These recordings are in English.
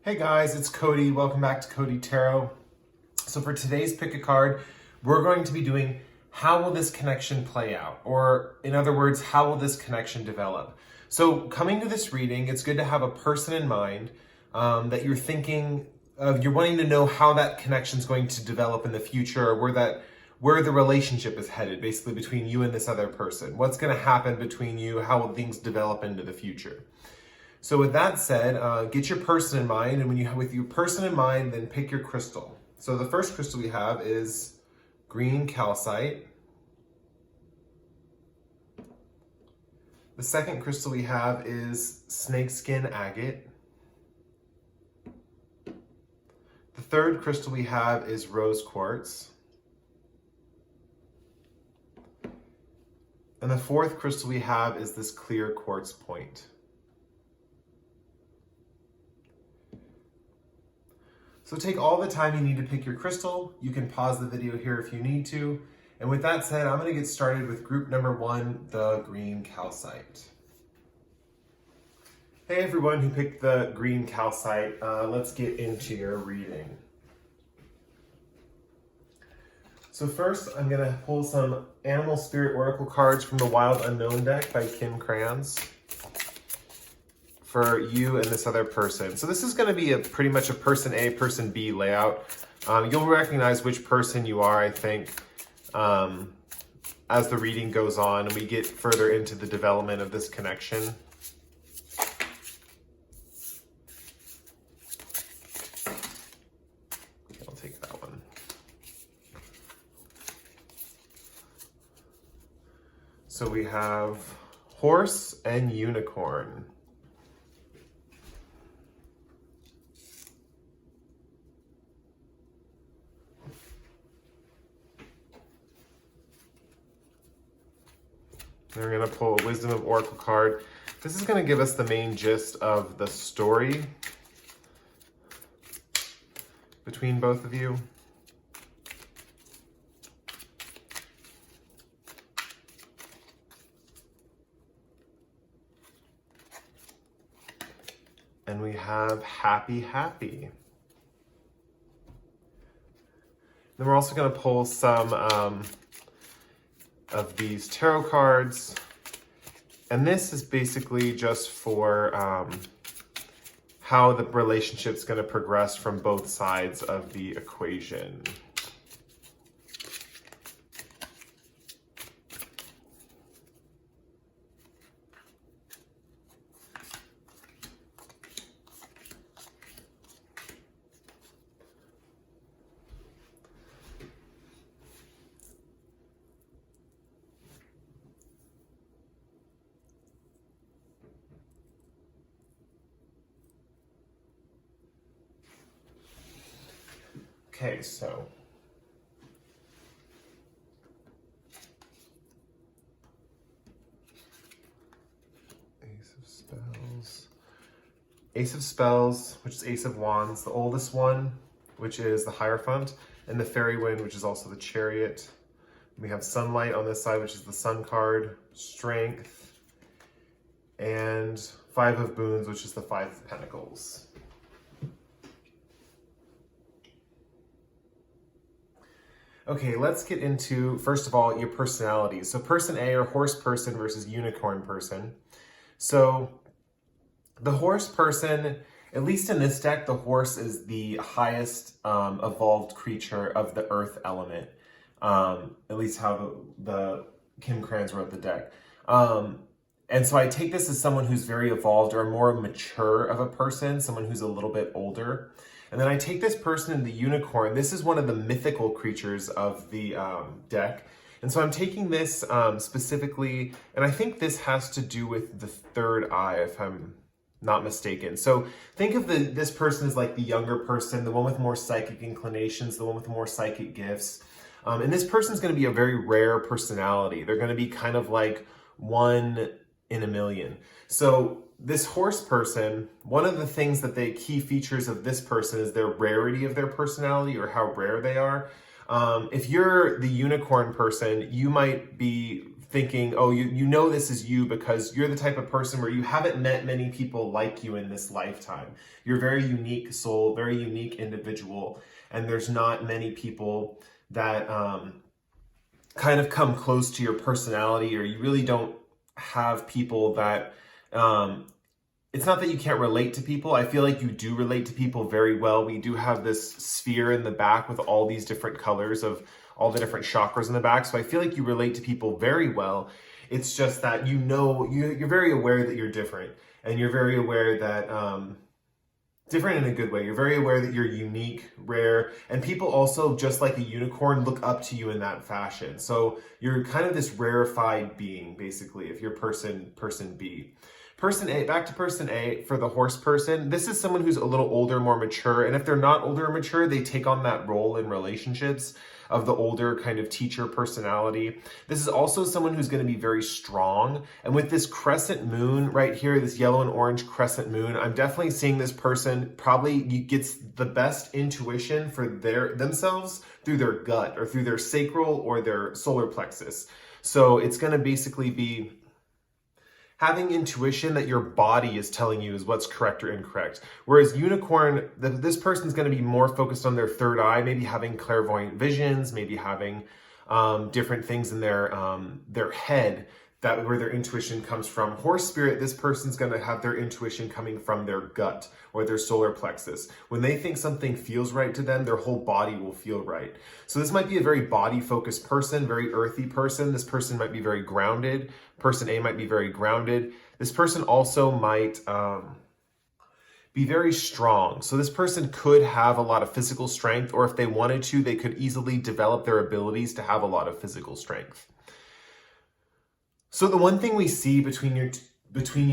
Hey guys, it's Cody. Welcome back to Cody Tarot. So for today's pick a card, we're going to be doing how will this connection play out? Or in other words, how will this connection develop? So coming to this reading, it's good to have a person in mind that you're thinking of, you're wanting to know how that connection is going to develop in the future, or where the relationship is headed, basically between you and this other person. What's going to happen between you? How will things develop into the future? So with that said, get your person in mind, and with your person in mind, then pick your crystal. So the first crystal we have is green calcite. The second crystal we have is snakeskin agate. The third crystal we have is rose quartz. And the fourth crystal we have is this clear quartz point. So take all the time you need to pick your crystal. You can pause the video here if you need to. And with that said, I'm going to get started with group number 1, the green calcite. Hey everyone who picked the green calcite, let's get into your reading. So first, I'm going to pull some Animal Spirit Oracle cards from the Wild Unknown deck by Kim Krans for you and this other person. So this is going to be pretty much a person A, person B layout. You'll recognize which person you are, I think, as the reading goes on and we get further into the development of this connection. I'll take that one. So we have horse and unicorn. We're going to pull a Wisdom of Oracle card. This is going to give us the main gist of the story between both of you. And we have happy, happy. Then we're also going to pull some of these tarot cards, and this is basically just for how the relationship's going to progress from both sides of the equation. Okay, so Ace of Spells, which is Ace of Wands, the oldest one, which is the Hierophant, and the Fairy Wind, which is also the Chariot. We have Sunlight on this side, which is the Sun card, Strength, and Five of Boons, which is the Five of Pentacles. Okay, let's get into, first of all, your personalities. So person A, or horse person versus unicorn person. So the horse person, at least in this deck, the horse is the highest evolved creature of the earth element. At least how the Kim Krans wrote the deck. And so I take this as someone who's very evolved or more mature of a person, someone who's a little bit older. And then I take this person in the unicorn. This is one of the mythical creatures of the deck. And so I'm taking this specifically, and I think this has to do with the third eye, if I'm not mistaken. So think of this person as like the younger person, the one with more psychic inclinations, the one with more psychic gifts. And this person's going to be a very rare personality. They're going to be kind of like one in a million. So this horse person, one of the things that the key features of this person is their rarity of their personality, or how rare they are. If you're the unicorn person, you might be thinking, oh, you know this is you because you're the type of person where you haven't met many people like you in this lifetime. You're a very unique soul, very unique individual, and there's not many people that kind of come close to your personality, or you really don't have people that it's not that you can't relate to people. I feel like you do relate to people very well. We do have this sphere in the back with all these different colors of all the different chakras in the back. So I feel like you relate to people very well. It's just that you're very aware that you're different, and you're very aware that different in a good way. You're very aware that you're unique, rare, and people also, just like a unicorn, look up to you in that fashion. So you're kind of this rarefied being, basically, if you're person B. Person A, back to person A for the horse person. This is someone who's a little older, more mature. And if they're not older or mature, they take on that role in relationships of the older kind of teacher personality. This is also someone who's going to be very strong. And with this crescent moon right here, this yellow and orange crescent moon, I'm definitely seeing this person probably gets the best intuition for themselves through their gut or through their sacral or their solar plexus. So it's going to basically be having intuition that your body is telling you is what's correct or incorrect. Whereas unicorn, this person's going to be more focused on their third eye, maybe having clairvoyant visions, maybe having different things in their head, that where their intuition comes from. Horse spirit, this person's going to have their intuition coming from their gut or their solar plexus. When they think something feels right to them, their whole body will feel right. So this might be a very body-focused person, very earthy person. This person might be very grounded. Person A might be very grounded. This person also might be very strong. So this person could have a lot of physical strength, or if they wanted to, they could easily develop their abilities to have a lot of physical strength. So the one thing we see between you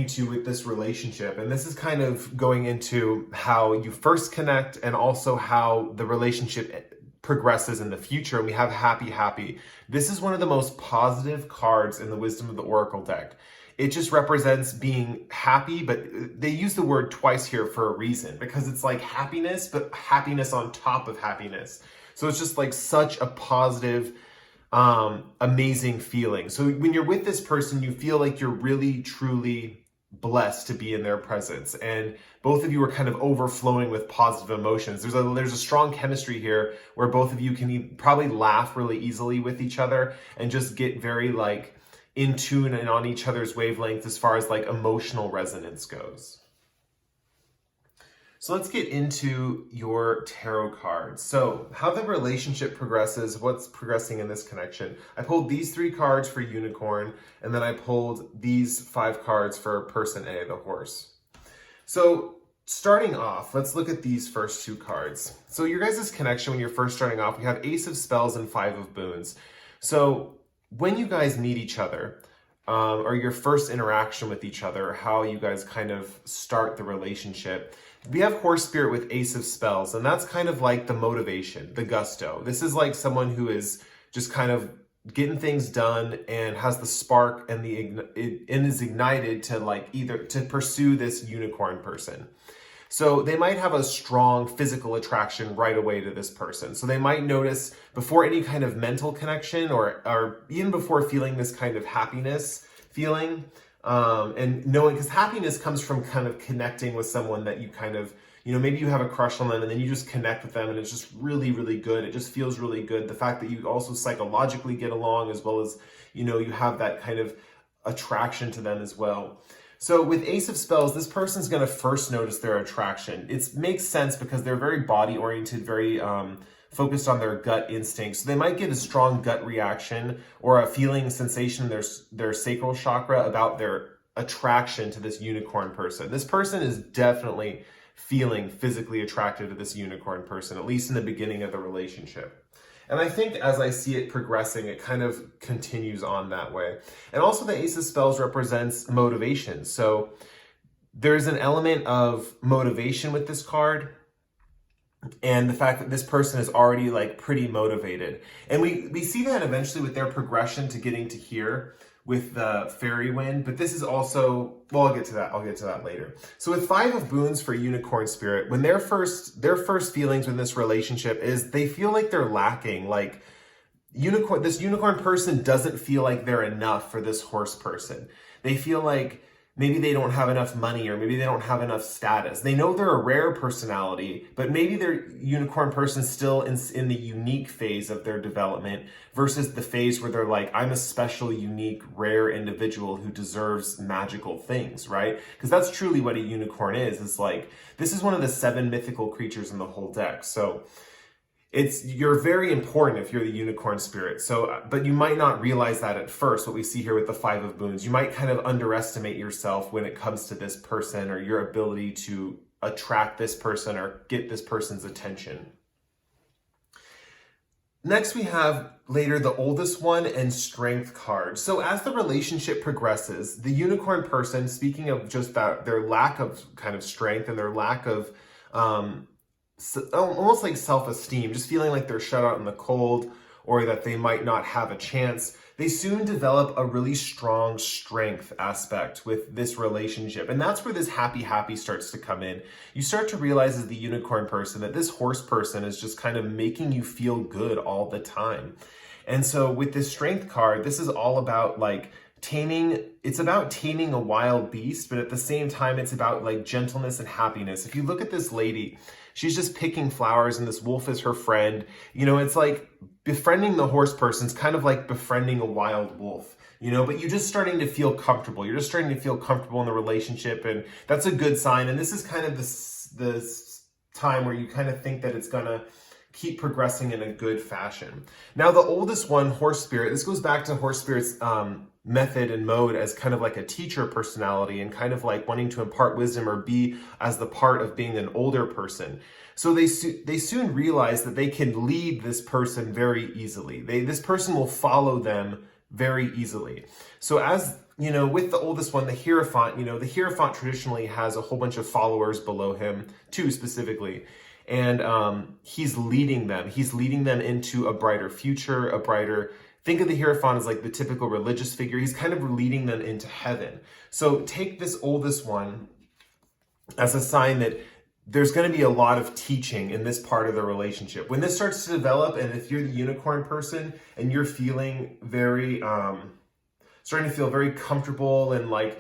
two with this relationship, and this is kind of going into how you first connect and also how the relationship progresses in the future, and we have happy. This is one of the most positive cards in the Wisdom of the Oracle deck. It just represents being happy, but they use the word twice here for a reason, because it's like happiness, but happiness on top of happiness. So it's just like such a positive, amazing feeling. So when you're with this person, you feel like you're really, truly blessed to be in their presence, and both of you are kind of overflowing with positive emotions. There's a strong chemistry here where both of you can probably laugh really easily with each other and just get very like in tune and on each other's wavelength as far as like emotional resonance goes. So let's get into your tarot cards. So how the relationship progresses, what's progressing in this connection. I pulled these 3 cards for unicorn, and then I pulled these 5 cards for person A, the horse. So starting off, let's look at these first 2 cards. So your guys' connection when you're first starting off, we have Ace of Spells and 5 of Boons. So when you guys meet each other, or your first interaction with each other, how you guys kind of start the relationship, we have horse spirit with Ace of Spells, and that's kind of like the motivation, the gusto. This is like someone who is just kind of getting things done and has the spark and is ignited to like either to pursue this unicorn person. So they might have a strong physical attraction right away to this person. So they might notice before any kind of mental connection or even before feeling this kind of happiness feeling, and knowing, because happiness comes from kind of connecting with someone that you kind of, maybe you have a crush on them and then you just connect with them and it's just really, really good. It just feels really good. The fact that you also psychologically get along, as well as, you have that kind of attraction to them as well. So with Ace of Spells, this person's going to first notice their attraction. It makes sense because they're very body oriented, very focused on their gut instincts. So they might get a strong gut reaction or a feeling sensation in their sacral chakra about their attraction to this unicorn person. This person is definitely feeling physically attracted to this unicorn person, at least in the beginning of the relationship. And I think as I see it progressing, it kind of continues on that way. And also the Ace of Spells represents motivation. So there's an element of motivation with this card, and the fact that this person is already like pretty motivated. And we see that eventually with their progression to getting to here with the fairy wind, but this is also, well, I'll get to that later. So with 5 of Boons for unicorn spirit, when their first feelings in this relationship is they feel like they're lacking, like this unicorn person doesn't feel like they're enough for this horse person. They feel like maybe they don't have enough money, or maybe they don't have enough status. They know they're a rare personality, but maybe their unicorn person's still in the unique phase of their development versus the phase where they're like, I'm a special, unique, rare individual who deserves magical things, right? Because that's truly what a unicorn is. It's like, this is one of the 7 mythical creatures in the whole deck. So you're very important if you're the unicorn spirit. So, but you might not realize that at first, what we see here with the 5 of Moons. You might kind of underestimate yourself when it comes to this person, or your ability to attract this person or get this person's attention. Next, we have later the Oldest One and Strength card. So as the relationship progresses, the unicorn person, speaking of just that, their lack of kind of strength and their lack of almost like self-esteem, just feeling like they're shut out in the cold, or that they might not have a chance, they soon develop a really strong strength aspect with this relationship. And that's where this happy starts to come in. You start to realize as the unicorn person that this horse person is just kind of making you feel good all the time. And so with this strength card, this is all about like it's about taming a wild beast, but at the same time, it's about like gentleness and happiness. If you look at this lady, she's just picking flowers and this wolf is her friend. You know, it's like befriending the horse person's kind of like befriending a wild wolf, you know, but you're just starting to feel comfortable. You're just starting to feel comfortable in the relationship, and that's a good sign. And this is kind of this time where you kind of think that it's gonna keep progressing in a good fashion. Now, the Oldest One, Horse Spirit, this goes back to Horse Spirit's method and mode as kind of like a teacher personality, and kind of like wanting to impart wisdom or be as the part of being an older person. So they soon realize that they can lead this person very easily. This person will follow them very easily. So as you know, with the Oldest One, the Hierophant, you know, the Hierophant traditionally has a whole bunch of followers below him, 2 specifically. And he's leading them. He's leading them into a brighter future, think of the Hierophant as like the typical religious figure. He's kind of leading them into heaven. So take this Oldest One as a sign that there's going to be a lot of teaching in this part of the relationship. When this starts to develop, and if you're the unicorn person and you're feeling very, starting to feel very comfortable, and like,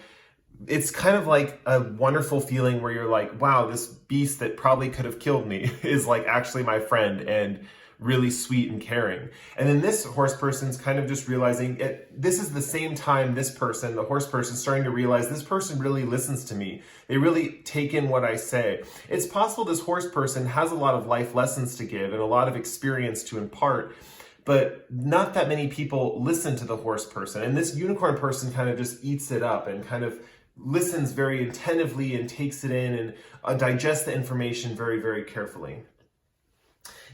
it's kind of like a wonderful feeling where you're like, wow, this beast that probably could have killed me is like actually my friend and really sweet and caring. And then this horse person's kind of just realizing this is the same time this person, the horse person, starting to realize this person really listens to me. They really take in what I say. It's possible this horse person has a lot of life lessons to give and a lot of experience to impart, but not that many people listen to the horse person. And this unicorn person kind of just eats it up and kind of listens very attentively and takes it in and digests the information very, very carefully.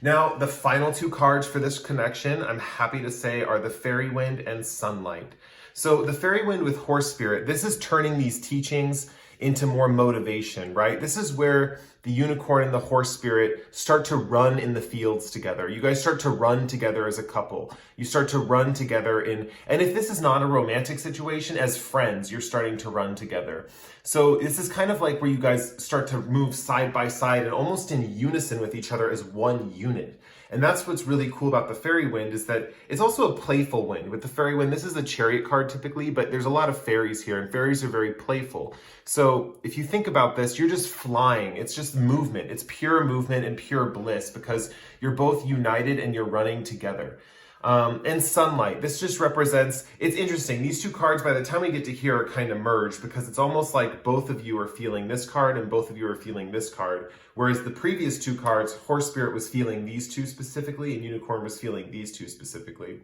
Now, the final 2 cards for this connection, I'm happy to say, are the Fairy Wind and Sunlight. So the Fairy Wind with Horse Spirit, this is turning these teachings into more motivation, right? This is where the unicorn and the horse spirit start to run in the fields together. You guys start to run together as a couple. You start to run together and if this is not a romantic situation, as friends, you're starting to run together. So this is kind of like where you guys start to move side by side and almost in unison with each other as one unit. And that's what's really cool about the Fairy Wind, is that it's also a playful wind. With the Fairy Wind, this is a chariot card typically, but there's a lot of fairies here, and fairies are very playful. So if you think about this, you're just flying. It's just movement. It's pure movement and pure bliss because you're both united and you're running together. And Sunlight, this just represents, it's interesting, these 2 cards by the time we get to here are kind of merged because it's almost like both of you are feeling this card and both of you are feeling this card, whereas the previous 2 cards, Horse Spirit was feeling these 2 specifically and Unicorn was feeling these 2 specifically.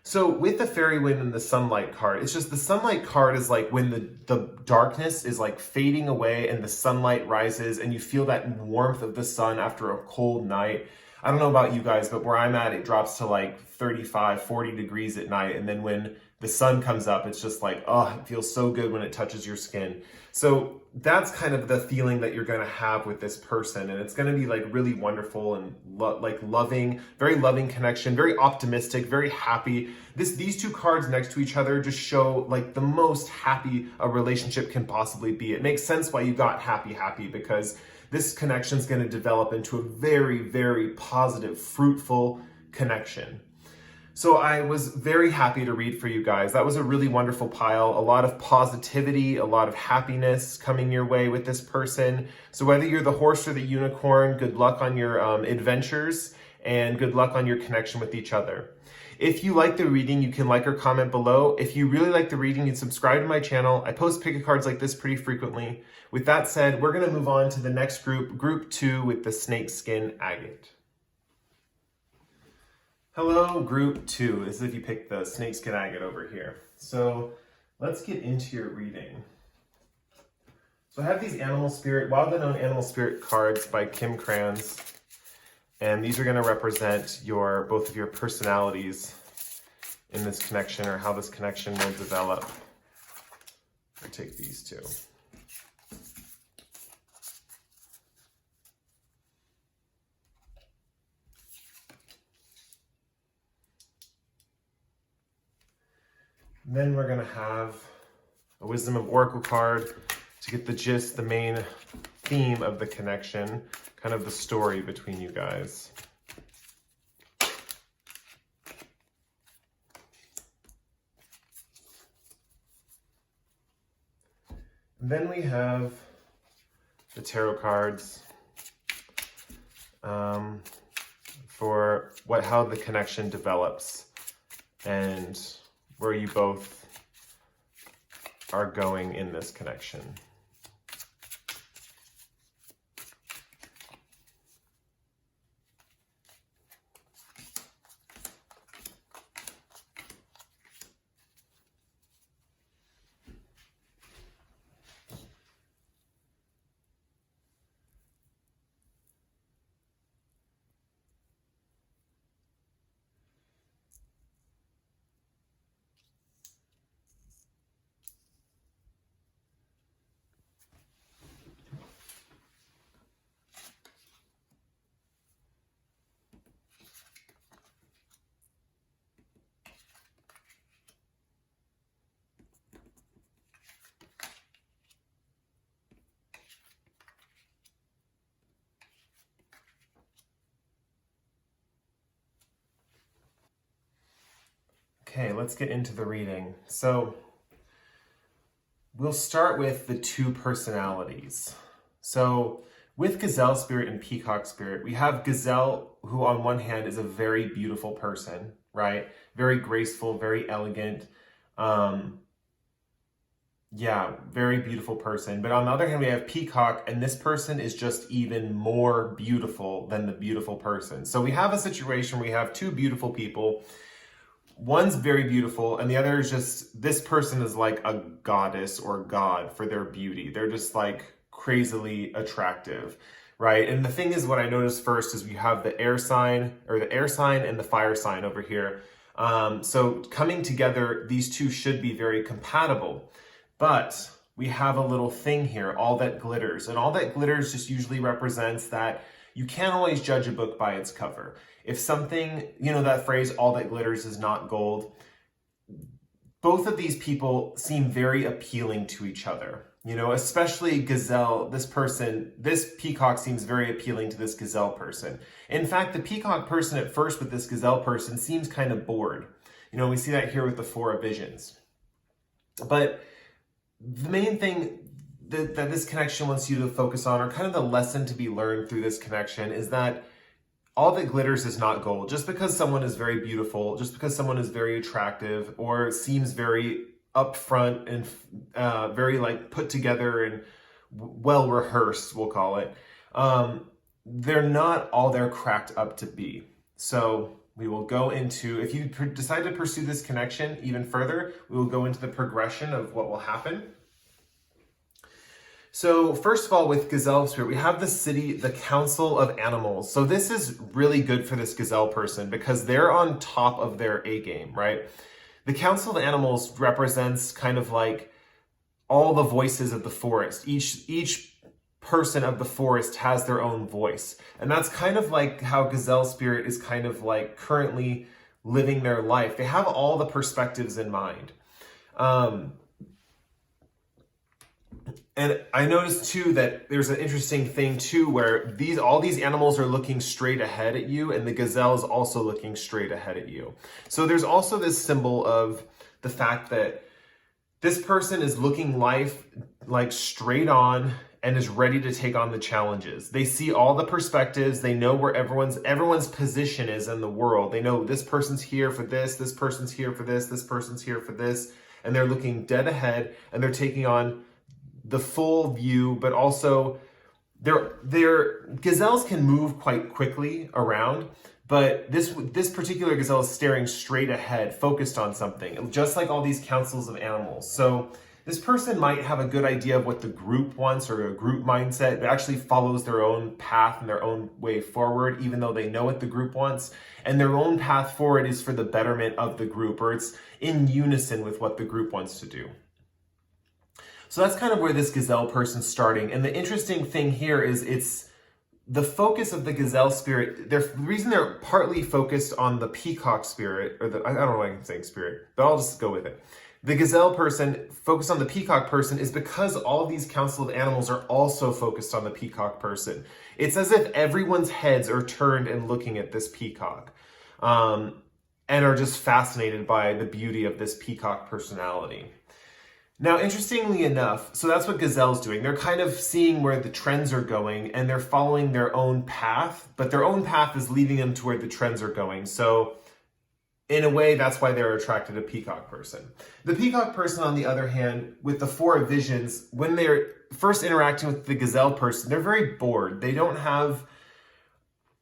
So with the Fairy Wind and the Sunlight card, it's just the Sunlight card is like when the darkness is like fading away and the sunlight rises and you feel that warmth of the sun after a cold night. I don't know about you guys, but where I'm at, it drops to like 35, 40 degrees at night. And then when the sun comes up, it's just like, oh, it feels so good when it touches your skin. So that's kind of the feeling that you're going to have with this person. And it's going to be like really wonderful and like loving, very loving connection, very optimistic, very happy. These 2 cards next to each other just show like the most happy a relationship can possibly be. It makes sense why you got happy, because this connection is going to develop into a very, very positive, fruitful connection. So I was very happy to read for you guys. That was a really wonderful pile. A lot of positivity, a lot of happiness coming your way with this person. So whether you're the horse or the unicorn, good luck on your adventures and good luck on your connection with each other. If you like the reading, you can like or comment below. If you really like the reading, you subscribe to my channel. I post pick cards like this pretty frequently. With that said, we're going to move on to the next group, group 2 with the Snakeskin Agate. Hello, group 2. This is if you pick the Snakeskin Agate over here. So let's get into your reading. So I have these Wild Unknown Animal Spirit cards by Kim Kranz. And these are going to represent both of your personalities in this connection, or how this connection will develop. I'll take these two. And then we're going to have a Wisdom of Oracle card to get the gist, the main theme of the connection, kind of the story between you guys. And then we have the tarot cards for how the connection develops and where you both are going in this connection. Okay, let's get into the reading. So we'll start with the two personalities. So with Gazelle Spirit and Peacock Spirit, we have Gazelle, who on one hand is a very beautiful person, right? Very graceful, very elegant. Very beautiful person. But on the other hand, we have Peacock, and this person is just even more beautiful than the beautiful person. So we have a situation where we have two beautiful people. One's very beautiful, and the other is just, this person is like a goddess or god for their beauty. They're just like crazily attractive, right? And the thing is, what I noticed first is we have the air sign and the fire sign over here. So coming together, these two should be very compatible. But we have a little thing here, all that glitters. And all that glitters just usually represents that you can't always judge a book by its cover. If something, that phrase, all that glitters is not gold, both of these people seem very appealing to each other. Especially Gazelle, this Peacock seems very appealing to this Gazelle person. In fact, the Peacock person at first with this Gazelle person seems kind of bored. We see that here with the Four of Visions. But the main thing that this connection wants you to focus on, or kind of the lesson to be learned through this connection, is that all that glitters is not gold. Just because someone is very beautiful, just because someone is very attractive or seems very upfront and very like put together and well rehearsed, we'll call it, they're not all they're cracked up to be. So we will go into, if you decide to pursue this connection even further, we will go into the progression of what will happen. So first of all, with Gazelle Spirit, we have the Council of Animals. So this is really good for this Gazelle person because they're on top of their A game, right? The Council of Animals represents kind of like all the voices of the forest. Each person of the forest has their own voice. And that's kind of like how Gazelle Spirit is kind of like currently living their life. They have all the perspectives in mind. And I noticed too that there's an interesting thing too where all these animals are looking straight ahead at you, and the gazelle is also looking straight ahead at you. So there's also this symbol of the fact that this person is looking life like straight on and is ready to take on the challenges. They see all the perspectives. They know where everyone's position is in the world. They know this person's here for this person's here for this person's here for this, and they're looking dead ahead, and they're taking on the full view, but also their gazelles can move quite quickly around, but this particular gazelle is staring straight ahead, focused on something, just like all these councils of animals. So this person might have a good idea of what the group wants, or a group mindset that actually follows their own path and their own way forward, even though they know what the group wants. And their own path forward is for the betterment of the group, or it's in unison with what the group wants to do. So that's kind of where this gazelle person's starting. And the interesting thing here is it's the focus of the gazelle spirit. The reason they're partly focused on the peacock spirit, or I don't know why I'm saying spirit, but I'll just go with it. The gazelle person focused on the peacock person is because all of these council of animals are also focused on the peacock person. It's as if everyone's heads are turned and looking at this peacock, and are just fascinated by the beauty of this peacock personality. Now, interestingly enough, so that's what gazelle's doing. They're kind of seeing where the trends are going, and they're following their own path, but their own path is leading them to where the trends are going. So in a way, that's why they're attracted to peacock person. The peacock person, on the other hand, with the four of visions, when they're first interacting with the gazelle person, they're very bored. They don't have,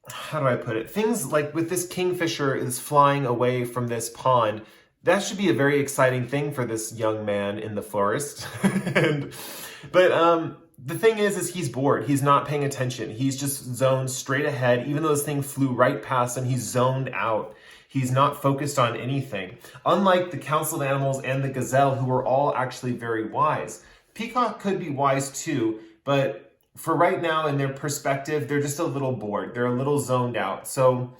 how do I put it? Things like with this kingfisher is flying away from this pond. That should be a very exciting thing for this young man in the forest. But the thing is he's bored. He's not paying attention. He's just zoned straight ahead. Even though this thing flew right past him, he's zoned out. He's not focused on anything. Unlike the council of animals and the gazelle, who are all actually very wise. Peacock could be wise too, but for right now, in their perspective, they're just a little bored. They're a little zoned out. So,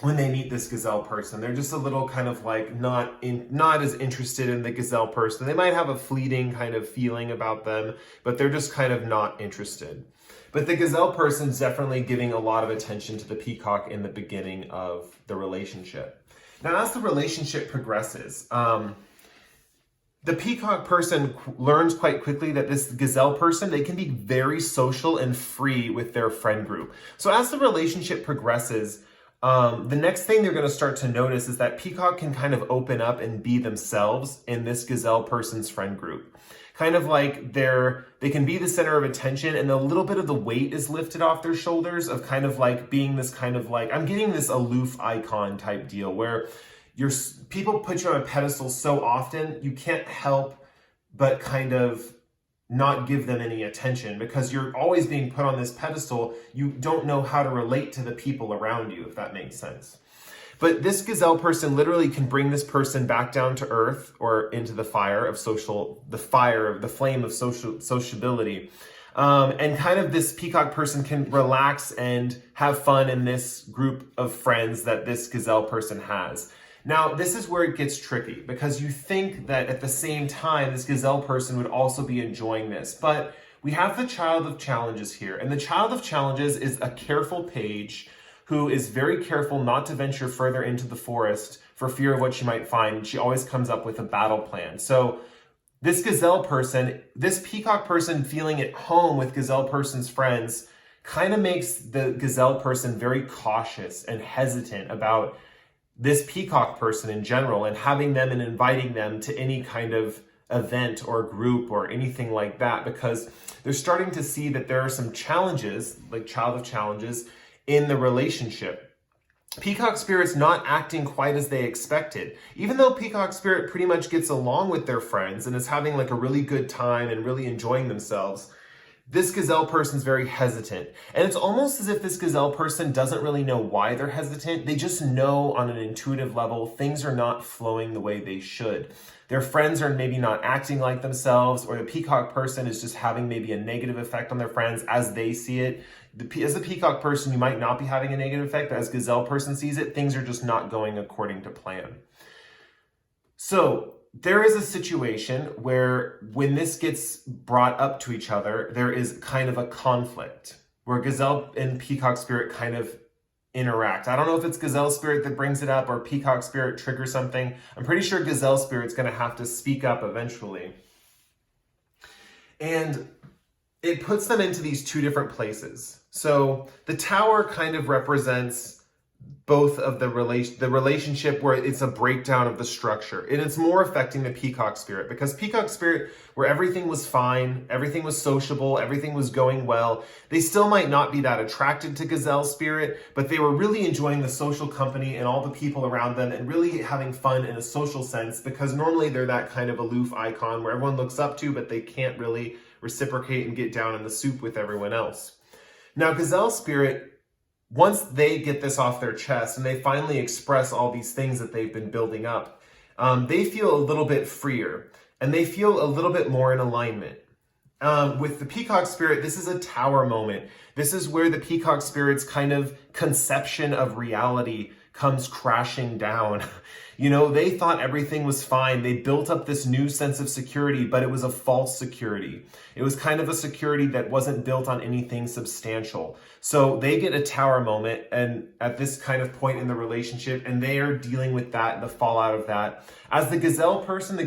when they meet this gazelle person, they're just a little kind of like not as interested in the gazelle person. They might have a fleeting kind of feeling about them, but they're just kind of not interested. But the gazelle person's definitely giving a lot of attention to the peacock in the beginning of the relationship. Now, as the relationship progresses, the peacock person learns quite quickly that this gazelle person, they can be very social and free with their friend group. So as the relationship progresses, the next thing they're going to start to notice is that peacock can kind of open up and be themselves in this gazelle person's friend group. Kind of like they can be the center of attention, and a little bit of the weight is lifted off their shoulders of kind of like being this kind of like, I'm getting this aloof icon type deal where people put you on a pedestal so often, you can't help but kind of not give them any attention because you're always being put on this pedestal. You don't know how to relate to the people around you, if that makes sense. But this gazelle person literally can bring this person back down to earth or into the flame of sociability. And kind of this peacock person can relax and have fun in this group of friends that this gazelle person has. Now, this is where it gets tricky because you think that at the same time, this gazelle person would also be enjoying this. But we have the child of challenges here. And the child of challenges is a careful page who is very careful not to venture further into the forest for fear of what she might find. She always comes up with a battle plan. So this gazelle person, this peacock person feeling at home with gazelle person's friends kind of makes the gazelle person very cautious and hesitant about this peacock person in general and having them and inviting them to any kind of event or group or anything like that, because they're starting to see that there are some challenges, like child of challenges, in the relationship. Peacock Spirit's not acting quite as they expected. Even though Peacock Spirit pretty much gets along with their friends and is having like a really good time and really enjoying themselves, this gazelle person's very hesitant. And it's almost as if this gazelle person doesn't really know why they're hesitant. They just know on an intuitive level, things are not flowing the way they should. Their friends are maybe not acting like themselves, or the peacock person is just having maybe a negative effect on their friends as they see it. As a peacock person, you might not be having a negative effect, but as gazelle person sees it, things are just not going according to plan. So there is a situation where when this gets brought up to each other, there is kind of a conflict where Gazelle and Peacock Spirit kind of interact. I don't know if it's Gazelle Spirit that brings it up or Peacock Spirit triggers something. I'm pretty sure Gazelle Spirit's going to have to speak up eventually. And it puts them into these two different places. So the Tower kind of represents both of the relationship where it's a breakdown of the structure, and it's more affecting the Peacock Spirit, because Peacock Spirit, where everything was fine, everything was sociable, everything was going well, they still might not be that attracted to Gazelle Spirit, but they were really enjoying the social company and all the people around them and really having fun in a social sense, because normally they're that kind of aloof icon where everyone looks up to, but they can't really reciprocate and get down in the soup with everyone else. Now, Gazelle Spirit, once they get this off their chest and they finally express all these things that they've been building up, they feel a little bit freer and they feel a little bit more in alignment. With the Peacock Spirit, this is a Tower moment. This is where the Peacock Spirit's kind of conception of reality comes crashing down. You know, they thought everything was fine. They built up this new sense of security, but it was a false security. It was kind of a security that wasn't built on anything substantial. So they get a Tower moment, and at this kind of point in the relationship, and they are dealing with that, the fallout of that. As the Gazelle person,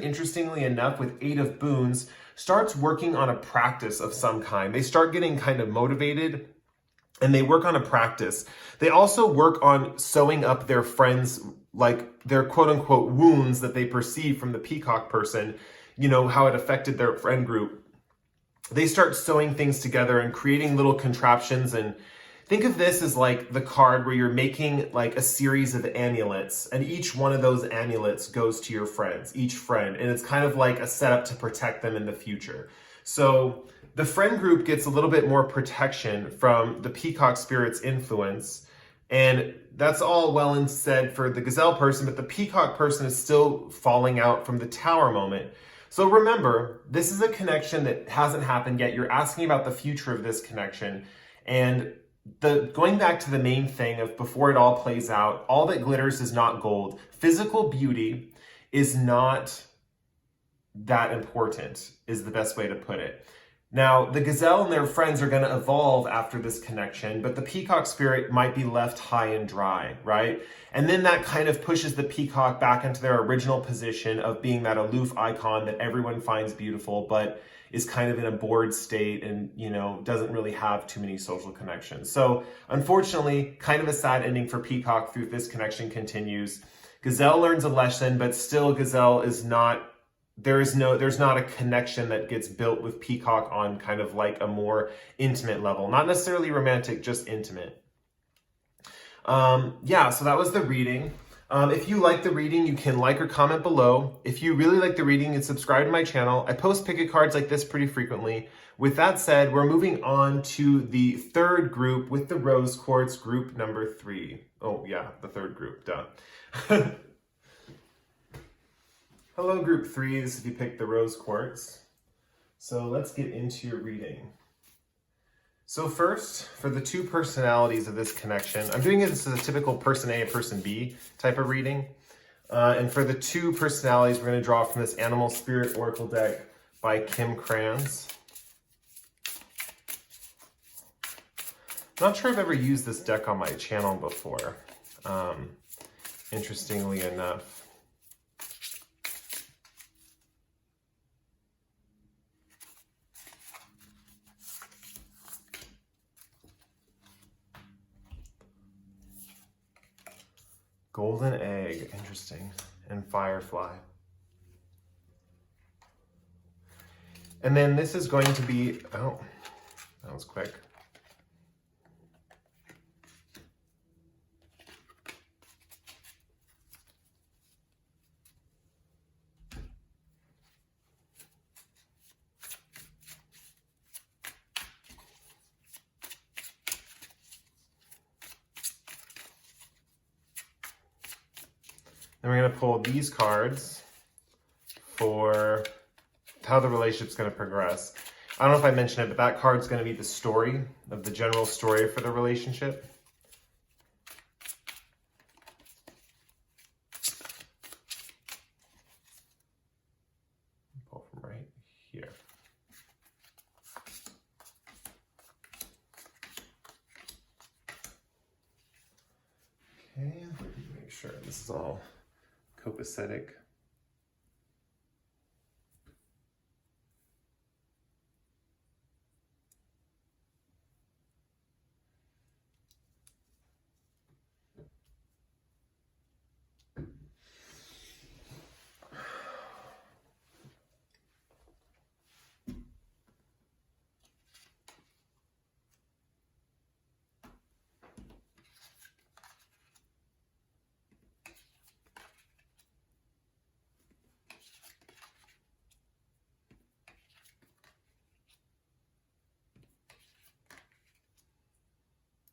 interestingly enough, with 8 of Boons, starts working on a practice of some kind. They start getting kind of motivated, and they work on a practice. They also work on sewing up their friends, like their quote unquote wounds that they perceive from the Peacock person, you know, how it affected their friend group. They start sewing things together and creating little contraptions. And think of this as like the card where you're making like a series of amulets, and each one of those amulets goes to your friends, each friend. And it's kind of like a setup to protect them in the future. So the friend group gets a little bit more protection from the Peacock Spirit's influence. And that's all well and said for the Gazelle person, but the Peacock person is still falling out from the Tower moment. So remember, this is a connection that hasn't happened yet. You're asking about the future of this connection. And going back to the main thing of before it all plays out, all that glitters is not gold. Physical beauty is not that important, is the best way to put it. Now, the Gazelle and their friends are going to evolve after this connection, but the Peacock Spirit might be left high and dry, right? And then that kind of pushes the Peacock back into their original position of being that aloof icon that everyone finds beautiful, but is kind of in a bored state and, you know, doesn't really have too many social connections. So unfortunately, kind of a sad ending for Peacock through this connection continues. Gazelle learns a lesson, but still Gazelle is not, there's not a connection that gets built with Peacock on kind of like a more intimate level. Not necessarily romantic, just intimate. Yeah, so that was the reading. If you like the reading, you can like or comment below. If you really like the reading, and subscribe to my channel. I post picket cards like this pretty frequently. With that said, we're moving on to the third group with the rose quartz, group number 3. Oh yeah, the third group, duh. Hello, group 3. This is if you picked the rose quartz. So let's get into your reading. So first, for the 2 personalities of this connection, I'm doing this as a typical person A, person B type of reading. And for the 2 personalities, we're going to draw from this Animal Spirit Oracle deck by Kim Kranz. Not sure I've ever used this deck on my channel before, interestingly enough. Golden egg, interesting, and firefly. And then this is going to be, oh, that was quick. Then we're going to pull these cards for how the relationship's going to progress. I don't know if I mentioned it, but that card's going to be the story of the general story for the relationship. make sure this is all copacetic.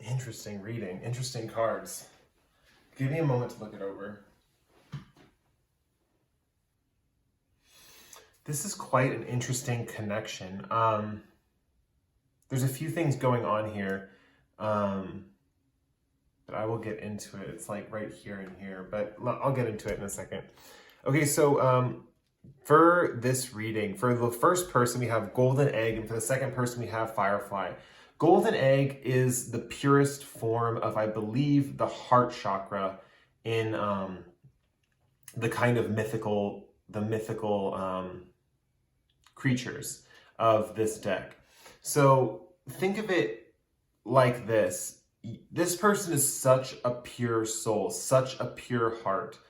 Interesting reading, interesting cards. Give me a moment to look it over. This is quite an interesting connection. There's a few things going on here, but I will get into it. It's like right here and here, but I'll get into it in a second. Okay, so for this reading, for the first person, we have golden egg, and for the second person, we have firefly. Golden egg is the purest form of, I believe, the heart chakra in the kind of mythical creatures of this deck. So think of it like this. This person is such a pure soul, such a pure heart.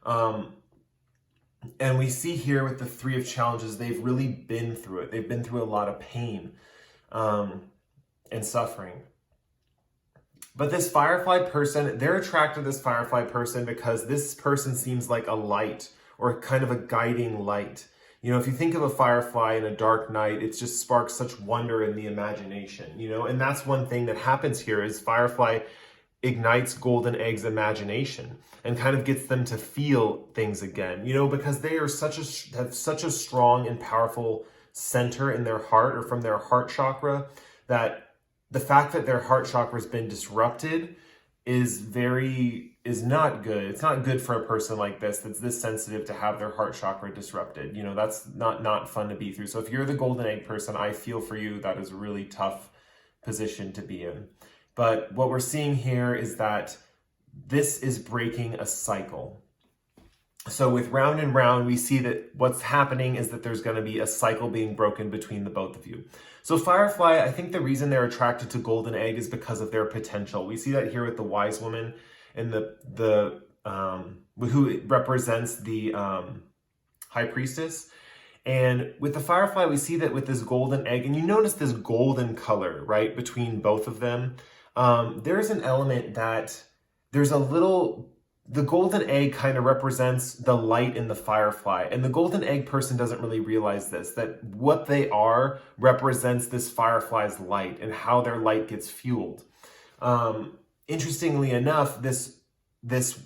And we see here with the Three of Challenges, they've really been through it. They've been through a lot of pain and suffering. But this firefly person, they're attracted to this firefly person because this person seems like a light, or kind of a guiding light. You know, if you think of a firefly in a dark night, it just sparks such wonder in the imagination, you know, and that's one thing that happens here is firefly ignites golden egg's imagination and kind of gets them to feel things again, you know, because they are have such a strong and powerful center in their heart, or from their heart chakra, that the fact that their heart chakra has been disrupted is not good. It's not good for a person like this that's this sensitive to have their heart chakra disrupted. You know, that's not fun to be through. So if you're the golden egg person, I feel for you. That is a really tough position to be in. But what we're seeing here is that this is breaking a cycle. So with round and round, we see that what's happening is that there's going to be a cycle being broken between the both of you. So Firefly, I think the reason they're attracted to Golden Egg is because of their potential. We see that here with the Wise Woman and the who represents the High Priestess. And with the Firefly, we see that with this golden egg, and you notice this golden color, right, between both of them. There's an element that there's a little, the golden egg kind of represents the light in the firefly. And the golden egg person doesn't really realize this, that what they are represents this firefly's light and how their light gets fueled. Interestingly enough, this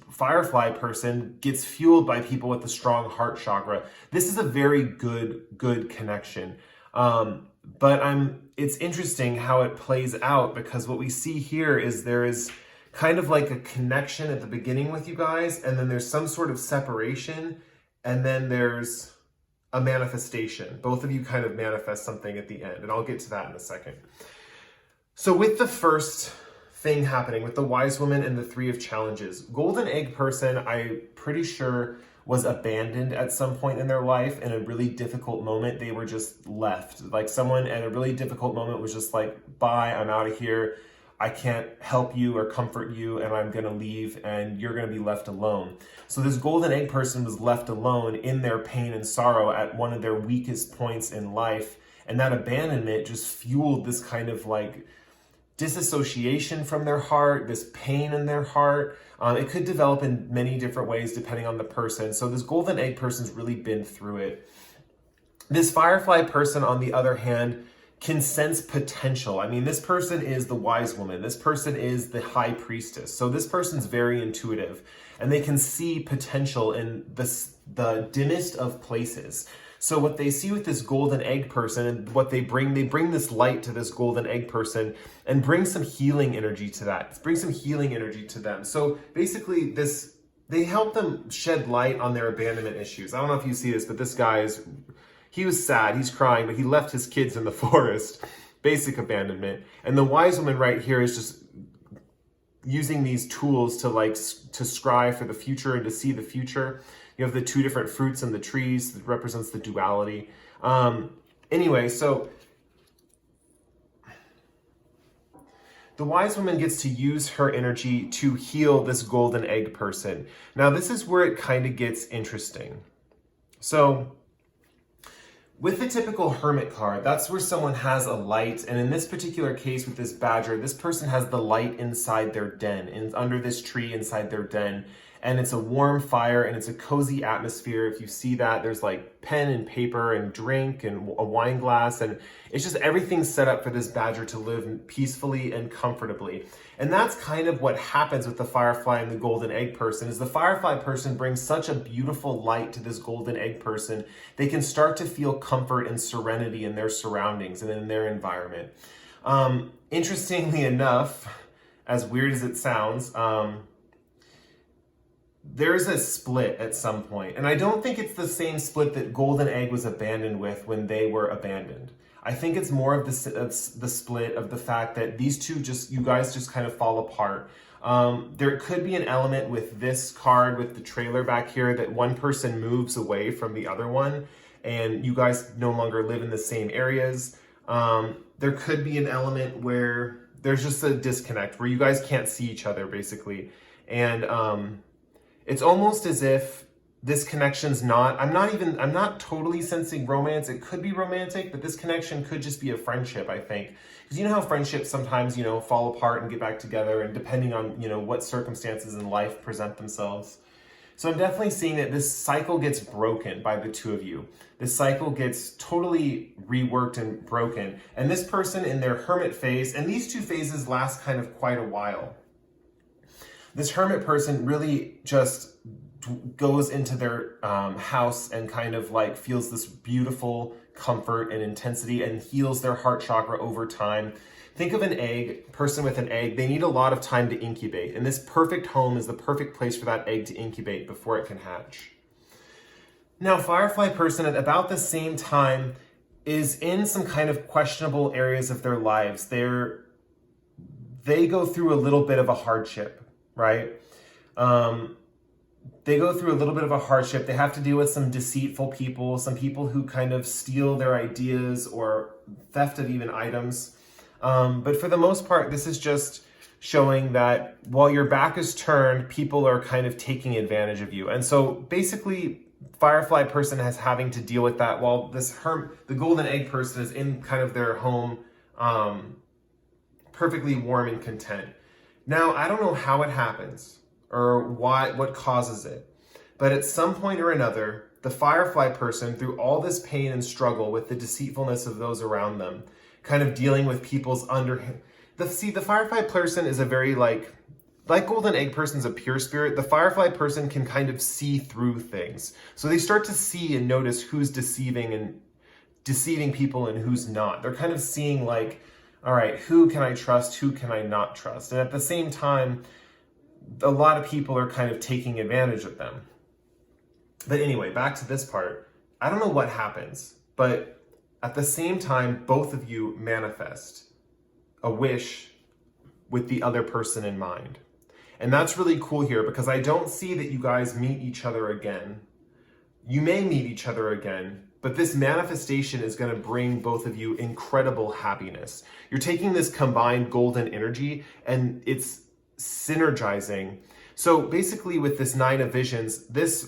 firefly person gets fueled by people with a strong heart chakra. This is a very good connection. But it's interesting how it plays out, because what we see here is there is kind of like a connection at the beginning with you guys, and then there's some sort of separation, and then there's a manifestation. Both of you kind of manifest something at the end, and I'll get to that in a second. So with the first thing happening, with the Wise Woman and the Three of Challenges, Golden Egg person, I'm pretty sure, was abandoned at some point in their life. In a really difficult moment, they were just left. Like someone at a really difficult moment was just like, bye, I'm out of here. I can't help you or comfort you, and I'm going to leave, and you're going to be left alone. So this golden egg person was left alone in their pain and sorrow at one of their weakest points in life. And that abandonment just fueled this kind of like disassociation from their heart, this pain in their heart. It could develop in many different ways depending on the person. So this golden egg person's really been through it. This firefly person, on the other hand, can sense potential. I mean, this person is the Wise Woman. This person is the High Priestess. So this person's very intuitive, and they can see potential in the dimmest of places. So what they see with this golden egg person, and what they bring this light to this golden egg person and bring some healing energy to that. Bring some healing energy to them. So basically they help them shed light on their abandonment issues. I don't know if you see this, but this guy he was sad, he's crying, but he left his kids in the forest. Basic abandonment. And the Wise Woman right here is just using these tools to to scry for the future and to see the future. You have the two different fruits and the trees that represents the duality. Anyway, so the wise woman gets to use her energy to heal this golden egg person. Now, this is where it kind of gets interesting. So with the typical hermit card, that's where someone has a light. And in this particular case with this badger, this person has the light inside their den, under this tree inside their den. And it's a warm fire and it's a cozy atmosphere. If you see that, there's like pen and paper and drink and a wine glass. And it's just everything set up for this badger to live peacefully and comfortably. And that's kind of what happens with the firefly and the golden egg person, is the firefly person brings such a beautiful light to this golden egg person. They can start to feel comfort and serenity in their surroundings and in their environment. Interestingly enough, as weird as it sounds, there's a split at some point, and I don't think it's the same split that Golden Egg was abandoned with when they were abandoned. I think it's more of the split of the fact that these two you guys just kind of fall apart. There could be an element with this card, with the trailer back here, that one person moves away from the other one, and you guys no longer live in the same areas. There could be an element where there's just a disconnect, where you guys can't see each other, basically. And it's almost as if this connection's I'm not totally sensing romance. It could be romantic, but this connection could just be a friendship, I think. Because you know how friendships sometimes, fall apart and get back together, and depending on, what circumstances in life present themselves. So I'm definitely seeing that this cycle gets broken by the two of you. This cycle gets totally reworked and broken. And this person in their hermit phase, and these two phases last kind of quite a while. This hermit person really just goes into their house and kind of feels this beautiful comfort and intensity and heals their heart chakra over time. Think of person with an egg. They need a lot of time to incubate, and this perfect home is the perfect place for that egg to incubate before it can hatch. Now, firefly person at about the same time is in some kind of questionable areas of their lives. They go through a little bit of a hardship. Right? They go through a little bit of a hardship. They have to deal with some deceitful people, some people who kind of steal their ideas or theft of even items. But for the most part, this is just showing that while your back is turned, people are kind of taking advantage of you. And so basically, firefly person has having to deal with that while the golden egg person is in kind of their home, perfectly warm and content. Now, I don't know how it happens or what causes it, but at some point or another, the firefly person, through all this pain and struggle with the deceitfulness of those around them, kind of dealing with people's the firefly person is a very like golden egg person's a pure spirit. The firefly person can kind of see through things. So they start to see and notice who's deceiving people and who's not. They're kind of seeing all right, who can I trust? Who can I not trust? And at the same time, a lot of people are kind of taking advantage of them. But anyway, back to this part. I don't know what happens, but at the same time, both of you manifest a wish with the other person in mind. And that's really cool here, because I don't see that you guys meet each other again. You may meet each other again, but this manifestation is going to bring both of you incredible happiness. You're taking this combined golden energy and it's synergizing. So basically with this 9 of visions, this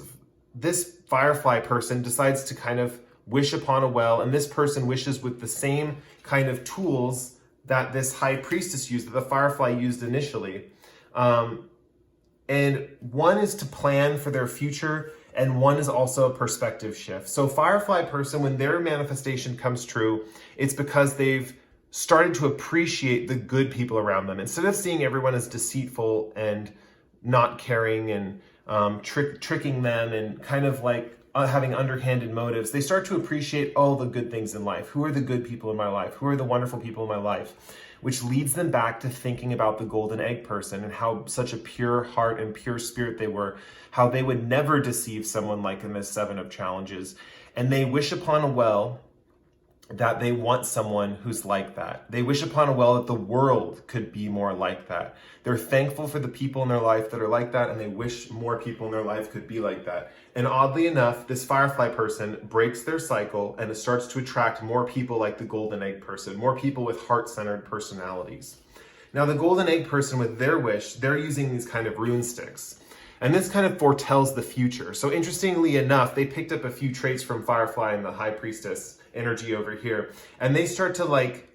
firefly person decides to kind of wish upon a well, and this person wishes with the same kind of tools that this high priestess used, that the firefly used initially. And one is to plan for their future, and one is also a perspective shift. So firefly person, when their manifestation comes true, it's because they've started to appreciate the good people around them. Instead of seeing everyone as deceitful and not caring and tricking them and kind of having underhanded motives, they start to appreciate all the good things in life. Who are the good people in my life? Who are the wonderful people in my life? Which leads them back to thinking about the golden egg person and how such a pure heart and pure spirit they were, how they would never deceive someone like in this 7 of challenges. And they wish upon a well, that they want someone who's like that. They wish upon a well that the world could be more like that. They're thankful for the people in their life that are like that, and they wish more people in their life could be like that. And oddly enough, this firefly person breaks their cycle, and it starts to attract more people like the golden egg person, more people with heart-centered personalities. Now, the golden egg person, with their wish, they're using these kind of rune sticks. And this kind of foretells the future. So interestingly enough, they picked up a few traits from Firefly and the High Priestess energy over here. And they start to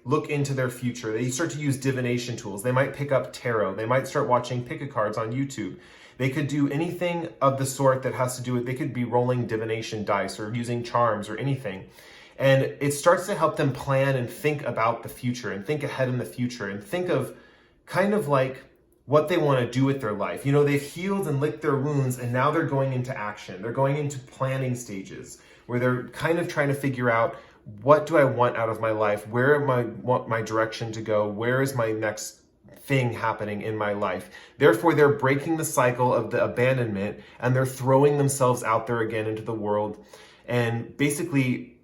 look into their future. They start to use divination tools. They might pick up tarot. They might start watching pick-a-cards on YouTube. They could do anything of the sort that has to do with, they could be rolling divination dice or using charms or anything. And it starts to help them plan and think about the future and think ahead in the future and think of kind of like what they want to do with their life. You know, they've healed and licked their wounds, and now they're going into action. They're going into planning stages where they're kind of trying to figure out, what do I want out of my life? Where am I want my direction to go? Where is my next thing happening in my life? Therefore, they're breaking the cycle of the abandonment, and they're throwing themselves out there again into the world and basically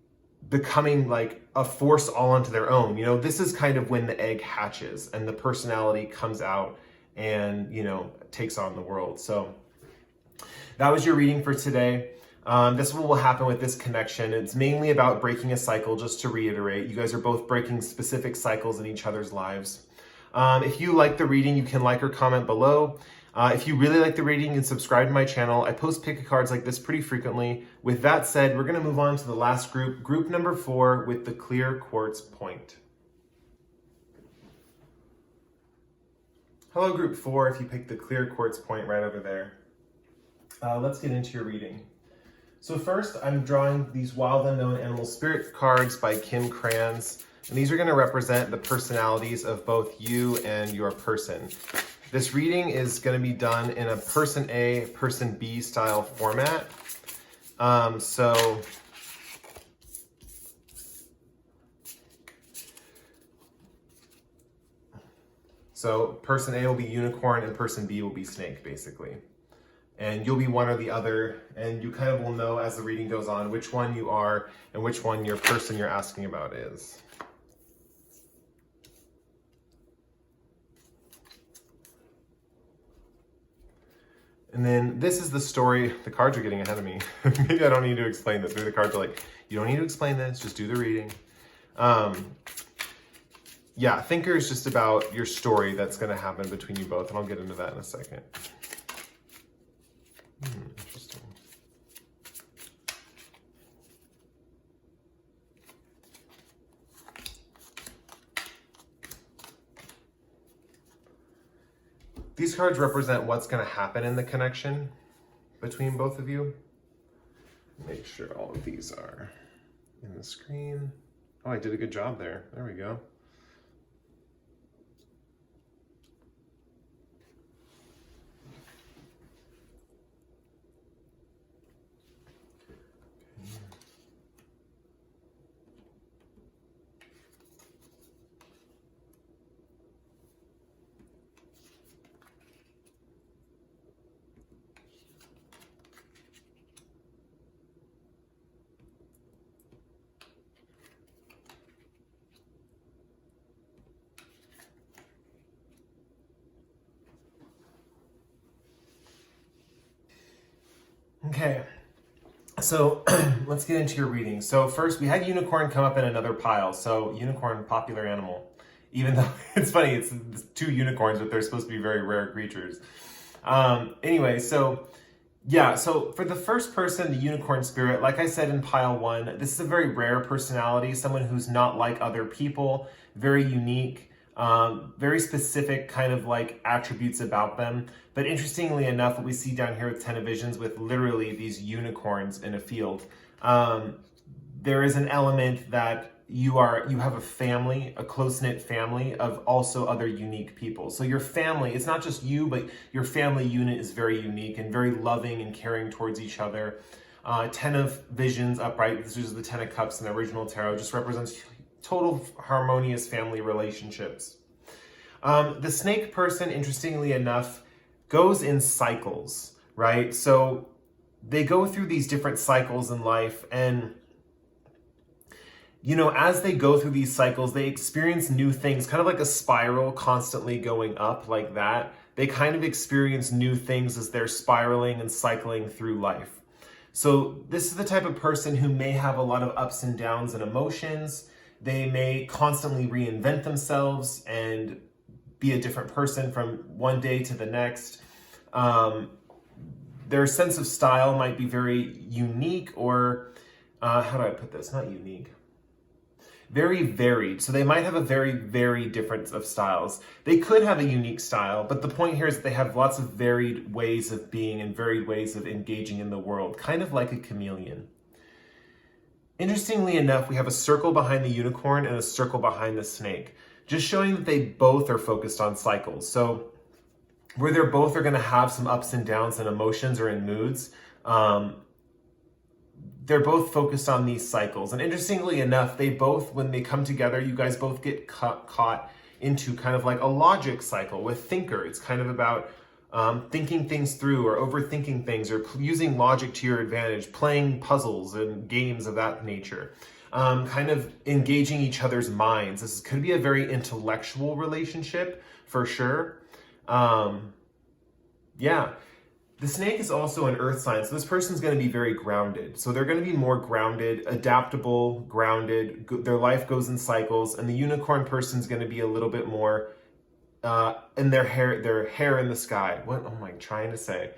becoming like a force all onto their own. You know, this is kind of when the egg hatches and the personality comes out and, you know, takes on the world. So that was your reading for today. This is what will happen with this connection. It's mainly about breaking a cycle, just to reiterate. You guys are both breaking specific cycles in each other's lives. If you like the reading, you can like or comment below. If you really like the reading, you can subscribe to my channel. I post pick-a-cards like this pretty frequently. With that said, we're going to move on to the last group, group number 4, with the clear quartz point. Hello, group 4, if you picked the clear quartz point right over there. Let's get into your reading. So first, I'm drawing these Wild Unknown Animal Spirit cards by Kim Kranz, and these are going to represent the personalities of both you and your person. This reading is going to be done in a person A, person B style format. So person A will be unicorn and person B will be snake, basically. And you'll be one or the other, and you kind of will know as the reading goes on which one you are and which one your person you're asking about is. And then this is the story. The cards are getting ahead of me. Maybe I don't need to explain this. Maybe the cards are like, you don't need to explain this, just do the reading. Yeah, Thinker is just about your story that's going to happen between you both, and I'll get into that in a second. Interesting. These cards represent what's going to happen in the connection between both of you. Make sure all of these are in the screen. Oh, I did a good job there. There we go. Okay, so let's get into your reading. So first, we had unicorn come up in another pile. So unicorn, popular animal. Even though it's funny, it's 2 unicorns, but they're supposed to be very rare creatures. Anyway, so yeah, so for the first person, the unicorn spirit, like I said in pile 1, this is a very rare personality, someone who's not like other people, very unique. Very specific kind of like attributes about them. But interestingly enough, what we see down here with 10 of Visions with literally these unicorns in a field, there is an element that you have a family, a close-knit family of also other unique people. So your family, it's not just you, but your family unit is very unique and very loving and caring towards each other. 10 of Visions upright, this is the 10 of Cups in the original tarot, just represents total harmonious family relationships. The snake person, interestingly enough, goes in cycles, right? So they go through these different cycles in life, and as they go through these cycles, they experience new things, kind of like a spiral constantly going up like that. They kind of experience new things as they're spiraling and cycling through life. So this is the type of person who may have a lot of ups and downs and emotions. They may constantly reinvent themselves and be a different person from one day to the next. Their sense of style might be very unique, or how do I put this? Not unique. Very varied. So they might have a very varied difference of styles. They could have a unique style, but the point here is that they have lots of varied ways of being and varied ways of engaging in the world, kind of like a chameleon. Interestingly enough, we have a circle behind the unicorn and a circle behind the snake, just showing that they both are focused on cycles. So where they're both are going to have some ups and downs and emotions or in moods, they're both focused on these cycles. And interestingly enough, they both, when they come together, you guys both get caught into kind of like a logic cycle with thinker. It's kind of about thinking things through or overthinking things or using logic to your advantage, playing puzzles and games of that nature, kind of engaging each other's minds. This could be a very intellectual relationship for sure. Yeah. The snake is also an earth sign, so this person's going to be very grounded. So they're going to be more grounded, adaptable, grounded. Their life goes in cycles, and the unicorn person's going to be a little bit more in their hair in the sky. What am I trying to say?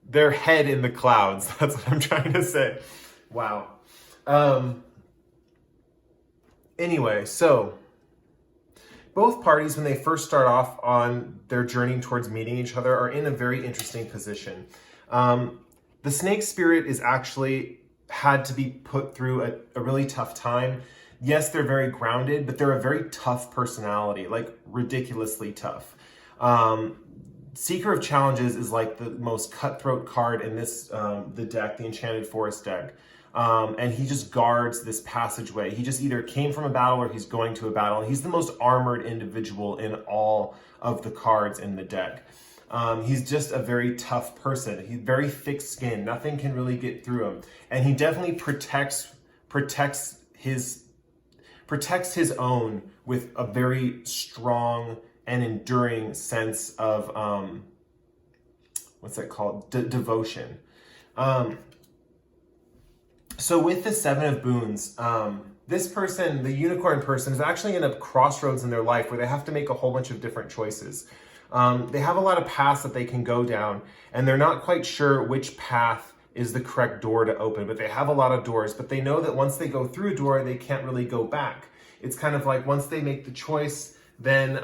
Their head in the clouds. That's what I'm trying to say. Wow. Anyway, so both parties, when they first start off on their journey towards meeting each other, are in a very interesting position. The snake spirit is actually had to be put through a really tough time. Yes, they're very grounded, but they're a very tough personality, like ridiculously tough. Seeker of Challenges is like the most cutthroat card in this, the deck, the Enchanted Forest deck. And he just guards this passageway. He just either came from a battle or he's going to a battle. And he's the most armored individual in all of the cards in the deck. He's just a very tough person. He's very thick skinned. Nothing can really get through him. And he definitely protects his own with a very strong and enduring sense of, what's that called? Devotion. So with the Seven of Boons, this person, the unicorn person, is actually in a crossroads in their life where they have to make a whole bunch of different choices. They have a lot of paths that they can go down, and they're not quite sure which path is the correct door to open, but they have a lot of doors, but they know that once they go through a door, they can't really go back. It's kind of like once they make the choice, then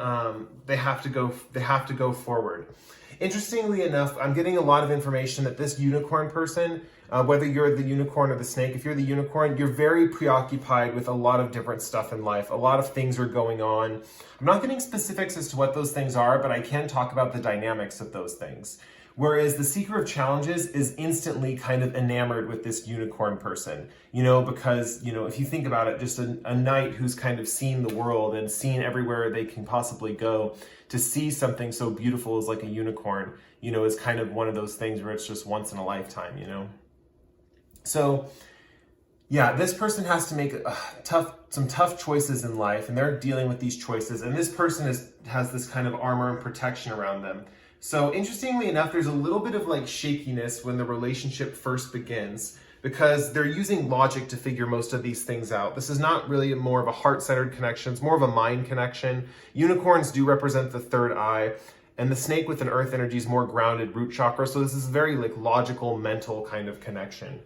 they have to go forward. Interestingly enough, I'm getting a lot of information that this unicorn person, whether you're the unicorn or the snake, if you're the unicorn, you're very preoccupied with a lot of different stuff in life. A lot of things are going on. I'm not getting specifics as to what those things are, but I can talk about the dynamics of those things. Whereas the Seeker of Challenges is instantly kind of enamored with this unicorn person, because, if you think about it, just a knight who's kind of seen the world and seen everywhere they can possibly go, to see something so beautiful as like a unicorn, is kind of one of those things where it's just once in a lifetime, So, yeah, this person has to make some tough choices in life, and they're dealing with these choices. And this person has this kind of armor and protection around them. So interestingly enough, there's a little bit of like shakiness when the relationship first begins, because they're using logic to figure most of these things out. This is not really more of a heart-centered connection. It's more of a mind connection. Unicorns do represent the third eye, and the snake with an earth energy is more grounded root chakra. So this is very like logical, mental kind of connection.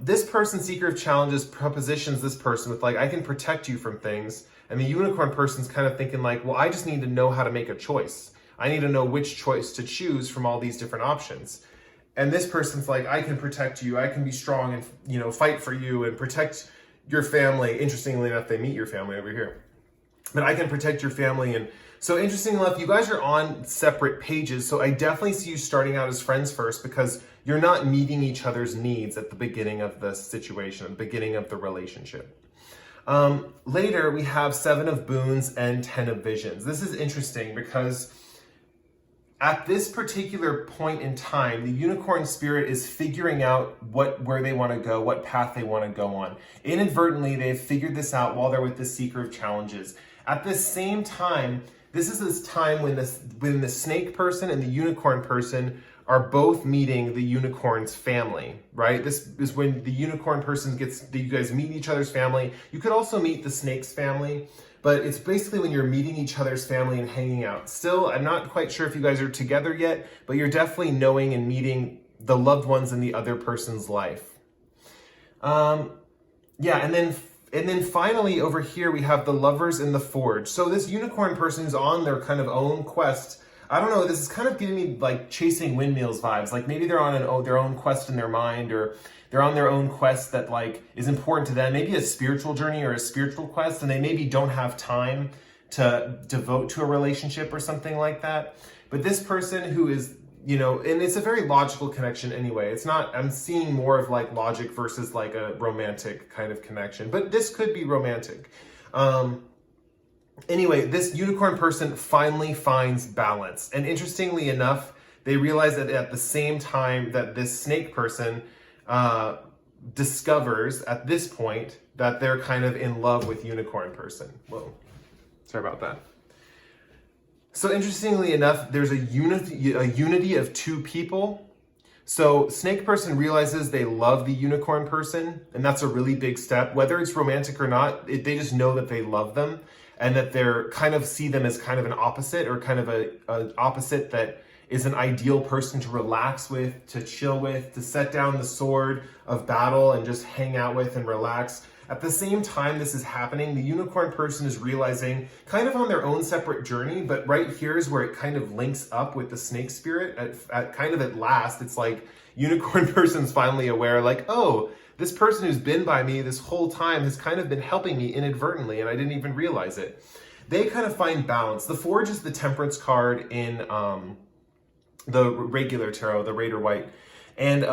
This person, Seeker of Challenges, propositions this person with like, I can protect you from things. And the unicorn person's kind of thinking like, well, I just need to know how to make a choice. I need to know which choice to choose from all these different options. And this person's like, I can protect you. I can be strong and, fight for you and protect your family. Interestingly enough, they meet your family over here. But I can protect your family. And so interestingly enough, you guys are on separate pages. So I definitely see you starting out as friends first, because you're not meeting each other's needs at the beginning of the situation, at the beginning of the relationship. Later, we have 7 of Boons and 10 of Visions. This is interesting because at this particular point in time, the unicorn spirit is figuring out where they want to go, what path they want to go on. Inadvertently, they've figured this out while they're with the Seeker of Challenges. At the same time, this is this time when the snake person and the unicorn person are both meeting the unicorn's family, right? This is when the unicorn person you guys meet each other's family. You could also meet the snake's family, but it's basically when you're meeting each other's family and hanging out. Still, I'm not quite sure if you guys are together yet, but you're definitely knowing and meeting the loved ones in the other person's life. Yeah, and then finally over here we have the lovers in the forge. So this unicorn person is on their kind of own quest. I don't know, this is kind of giving me like chasing windmills vibes. Like maybe they're on their own quest in their mind, or they're on their own quest that like is important to them. Maybe a spiritual journey or a spiritual quest, and they maybe don't have time to devote to a relationship or something like that. But this person who is, you know, and it's a very logical connection anyway. It's not, I'm seeing more of like logic versus like a romantic kind of connection, but this could be romantic. Anyway, this unicorn person finally finds balance. And interestingly enough, they realize that at the same time that this snake person discovers at this point that they're kind of in love with unicorn person. Whoa, sorry about that. So interestingly enough, there's a unity of two people. So snake person realizes they love the unicorn person, and that's a really big step. Whether it's romantic or not, they just know that they love them, and that they're kind of see them as kind of an opposite, or kind of an opposite that is an ideal person to relax with, to chill with, to set down the sword of battle and just hang out with and relax. At the same time this is happening, the unicorn person is realizing, kind of on their own separate journey, but right here is where it kind of links up with the snake spirit. At last, it's like unicorn person's finally aware, like, oh, this person who's been by me this whole time has kind of been helping me inadvertently, and I didn't even realize it. They kind of find balance. The Forge is the Temperance card in the regular tarot, the Raider White. And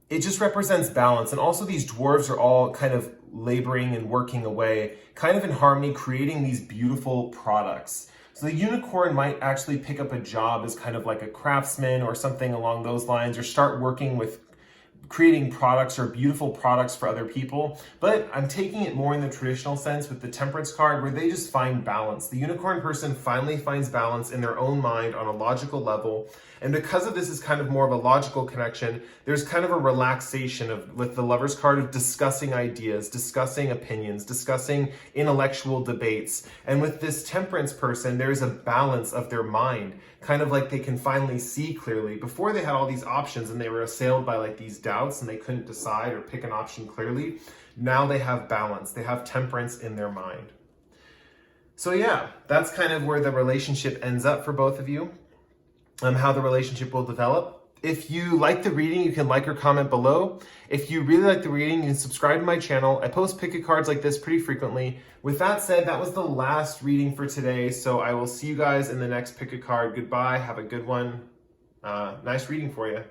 it just represents balance. And also these dwarves are all kind of laboring and working away, kind of in harmony, creating these beautiful products. So the unicorn might actually pick up a job as kind of like a craftsman or something along those lines, or start working with creating products or beautiful products for other people. But I'm taking it more in the traditional sense with the Temperance card, where they just find balance. The unicorn person finally finds balance in their own mind on a logical level. And because of this is kind of more of a logical connection, there's kind of a relaxation with the Lover's card of discussing ideas, discussing opinions, discussing intellectual debates. And with this Temperance person, there's a balance of their mind, kind of like they can finally see clearly. Before they had all these options and they were assailed by like these doubts and they couldn't decide or pick an option clearly. Now they have balance. They have temperance in their mind. So yeah, that's kind of where the relationship ends up for both of you. How the relationship will develop. If you like the reading, you can like or comment below. If you really like the reading, you can subscribe to my channel. I post pick a cards like this pretty frequently. With that said, that was the last reading for today, so I will see you guys in the next pick a card. Goodbye, have a good one. Nice reading for you.